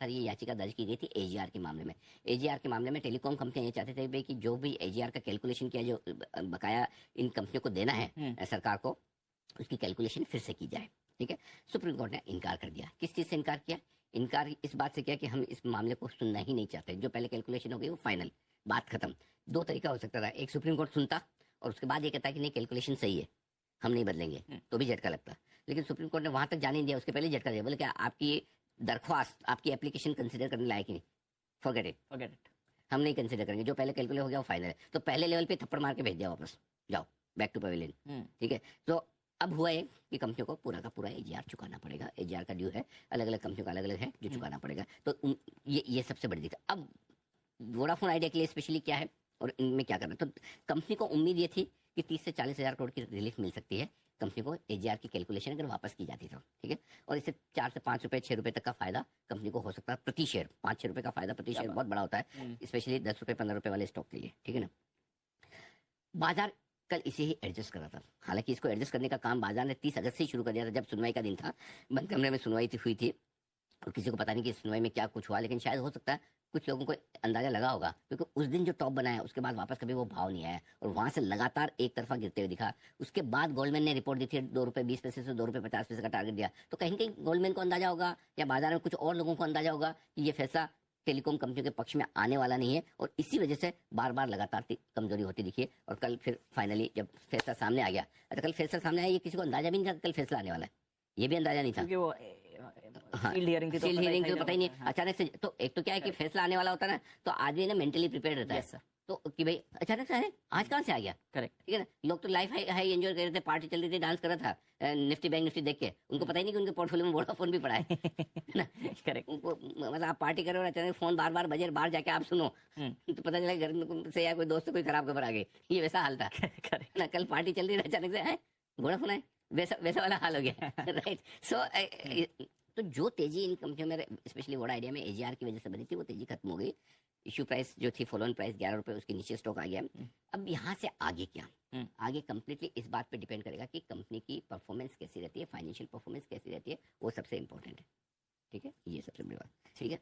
था, ये याचिका दर्ज की गई थी एजीआर के मामले में। एजीआर के मामले में टेलीकॉम कंपनियां ये चाहते थे भाई कि जो भी एजीआर का कैलकुलेशन किया, जो बकाया इन कंपनियों को देना है सरकार को, उसकी कैलकुलेशन फिर से की जाए। ठीक है, सुप्रीम कोर्ट ने इनकार कर दिया। किस चीज से इनकार किया? इनकार इस बात से किया कि हम इस मामले को सुनना ही नहीं चाहते, जो पहले कैलकुलेशन हो गई वो फाइनल, बात खत्म। दो तरीका हो सकता था, एक सुप्रीम कोर्ट सुनता और उसके बाद ये कहता कि नहीं कैलकुलेशन सही है, हम नहीं बदलेंगे, तो भी झटका लगता। लेकिन सुप्रीम कोर्ट ने वहां तक जाने नहीं दिया, उसके पहले झटका दिया, बोले क्या आपकी दरख्वास्त, आपकी एप्लीकेशन कंसिडर करने लायक ही नहीं, फॉरगेट इट, हम नहीं कंसिडर करेंगे, जो पहले कैलकुलेट हो गया वो फाइनल है। तो पहले लेवल पे थप्पड़ मार के भेज दिया वापस, जाओ बैक टू पवेलियन। ठीक है, तो अब हुआ है कि कंपनियों को पूरा का पूरा एजीआर चुकाना पड़ेगा। एजीआर का ड्यू है, अलग अलग कंपनियों का अलग अलग है जो चुकाना पड़ेगा। तो ये सबसे बड़ी दिक्कत। अब वोडाफोन आइडिया के लिए स्पेशली क्या है और इनमें क्या करना है, तो कंपनी को उम्मीद ये थी कि 30 से 40 हजार करोड़ की रिलीफ मिल सकती है कंपनी को, एजीआर की कैलकुलेशन अगर वापस की जाती तो। ठीक है, और इससे 4 से 5 रुपए 6 रुपए तक का फायदा कंपनी को हो सकता है प्रति शेयर। 5-6 रुपए का फायदा प्रति शेयर बहुत बड़ा होता है, स्पेशली 10 रुपए 15 रुपए वाले स्टॉक के लिए। ठीक है ना, बाजार कल इसे ही एडजस्ट कर रहा था। हालांकि इसको एडजस्ट करने का काम बाजार ने 30 अगस्त से ही शुरू कर दिया था, जब सुनवाई का दिन था, बंद कमरे में सुनवाई हुई थी और किसी को पता नहीं कि सुनवाई में क्या कुछ हुआ, लेकिन शायद हो सकता है कुछ लोगों को अंदाजा लगा होगा, क्योंकि उस दिन जो टॉप बनाया उसके बाद वापस कभी वो भाव नहीं आया और वहां से लगातार एक तरफा गिरते हुए दिखा। उसके बाद गोल्डमैन ने रिपोर्ट दी थी, 2 रुपए 20 पैसे से 2 रुपए 50 पैसे का टारगेट दिया। तो कहीं कहीं गोल्डमैन को अंदाजा होगा या बाजार में कुछ और लोगों को अंदाजा होगा कि ये फैसला टेलीकॉम कंपनियों के पक्ष में आने वाला नहीं है, और इसी वजह से बार बार लगातार कमजोरी होती दिखी है। और कल फिर फाइनली जब फैसला सामने आ गया, अच्छा कल फैसला सामने आया, ये किसी को अंदाजा भी नहीं था कल फैसला आने वाला है, ये भी अंदाजा नहीं था, क्योंकि वो सील्ड हियरिंग थी, सील्ड हियरिंग तो पता ही नहीं। अचानक से तो एक तो क्या है कि फैसला आने वाला होता है ना, तो आदमी ना मेंटली प्रिपेयर रहता है, तो कि भाई अचानक से अरे आज कहाँ से आ गया। करेक्ट, ठीक है ना, लोग तो लाइफ हाई एंजॉय कर रहे थे, पार्टी चल रही थी, डांस कर रहा था, निफ्टी बैंक निफ्टी देख के, उनको पता ही नहीं कि उनके पोर्टफोलियो में वोडाफोन भी पड़ा है ना। करेक्ट, उनको मतलब आप पार्टी करो ना, अचानक फोन बार बार बजे, बाहर जाके आप सुनो तो पता चला घर से या कोई दोस्त से कोई खराब खबर आ गई, ये वैसा हाल था। करेक्ट ना, कल पार्टी चल रही है, अचानक से वोडाफोन है, वैसा वैसा वाला हाल हो गया। राइट, सो तो जो तेजी इन कंपनियों में स्पेशली वोडा आइडिया में एजीआर की वजह से बनी थी, वो तेजी खत्म हो गई। इश्यू प्राइस जो थी, फॉलोन प्राइस 11 रुपए, उसके नीचे स्टॉक आ गया। अब यहाँ से आगे क्या, आगे कंप्लीटली इस बात पे डिपेंड करेगा कि कंपनी की परफॉर्मेंस कैसी रहती है, फाइनेंशियल परफॉर्मेंस कैसी रहती है, वो सबसे इंपॉर्टेंट है। ठीक है, ये सबसे बड़ी बात। ठीक है,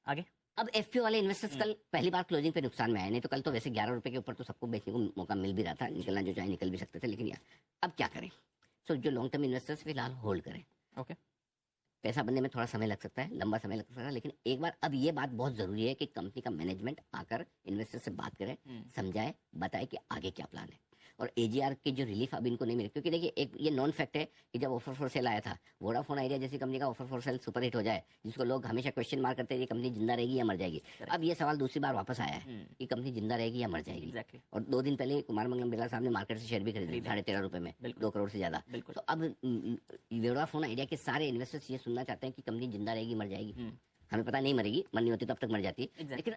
आगे अब एफपीओ वाले इन्वेस्टर्स कल पहली बार क्लोजिंग पे नुकसान में आए, नहीं तो कल तो वैसे 11 रुपए के ऊपर तो सबको बेचने को मौका मिल भी रहा था, निकलना जो चाहे निकल भी सकते थे, लेकिन यार अब क्या करें। सो जो लॉन्ग टर्म इन्वेस्टर्स फिलहाल होल्ड करें। ओके, पैसा बनने में थोड़ा समय लग सकता है, लंबा समय लग सकता है, लेकिन एक बार अब ये बात बहुत जरूरी है कि कंपनी का मैनेजमेंट आकर इन्वेस्टर से बात करे, समझाए, बताए कि आगे क्या प्लान है। और एजीआर की जो रिलीफ अब इनको नहीं मिले, क्योंकि देखिए एक ये नॉन फैक्ट है कि जब ऑफर फॉर सेल आया था, वोडाफोन आइडिया जैसी कंपनी का offer for sale super hit हो जाए, जिसको लोग हमेशा क्वेश्चन मार्क करते हैं ये कंपनी जिंदा रहेगी या मर जाएगी, अब ये सवाल दूसरी बार वापस आया है कि कंपनी जिंदा रहेगी या मर जाएगी। और 2 दिन पहले कुमार मंगलम बिरला साहब ने मार्केट से शेयर भी खरीदे 13.5 रुपए में, 2 करोड़ से ज्यादा। तो अब वोडाफोन आइडिया के सारे इन्वेस्टर्स ये सुनना चाहते हैं कि कंपनी जिंदा रहेगी मर जाएगी। हमें पता नहीं मरेगी, मरनी होती तो अब तक मर जाती, लेकिन